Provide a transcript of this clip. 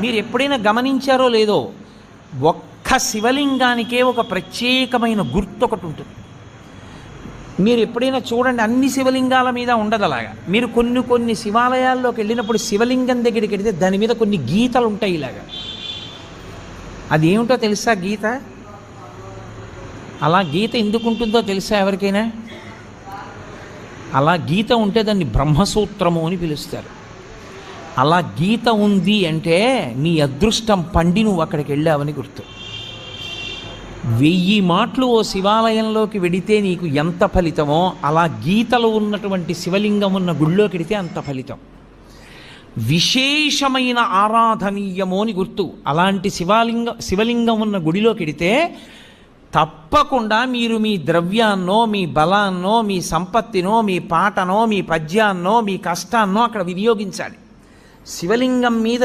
మీరు ఎప్పుడైనా గమనించారో లేదో, ఒక్క శివలింగానికే ఒక ప్రత్యేకమైన గుర్తు ఒకటి ఉంటుంది. మీరు ఎప్పుడైనా చూడండి, అన్ని శివలింగాల మీద ఉండదు అలాగా. మీరు కొన్ని శివాలయాల్లోకి వెళ్ళినప్పుడు శివలింగం దగ్గరికి వెళితే దాని మీద కొన్ని గీతలు ఉంటాయి ఇలాగా. అది ఏమిటో తెలుసా గీత? అలా గీత ఎందుకు ఉంటుందో తెలుసా ఎవరికైనా? అలా గీత ఉంటే దాన్ని బ్రహ్మసూత్రము అని పిలుస్తారు. అలా గీత ఉంది అంటే నీ అదృష్టం పండి నువ్వు అక్కడికి వెళ్ళావని గుర్తు. 1000 మాటలు ఓ శివాలయంలోకి వెడితే నీకు ఎంత ఫలితమో, అలా గీతలు ఉన్నటువంటి శివలింగం ఉన్న గుళ్ళోకి వెడితే అంత ఫలితం. విశేషమైన ఆరాధనీయమో అని గుర్తు. అలాంటి శివలింగం ఉన్న గుడిలోకి వెడితే తప్పకుండా మీరు మీ ద్రవ్యాన్నో, మీ బలాన్నో, మీ సంపత్తినో, మీ పాటనో, మీ పద్యాన్నో, మీ కష్టాన్నో అక్కడ వినియోగించాలి. శివలింగం మీద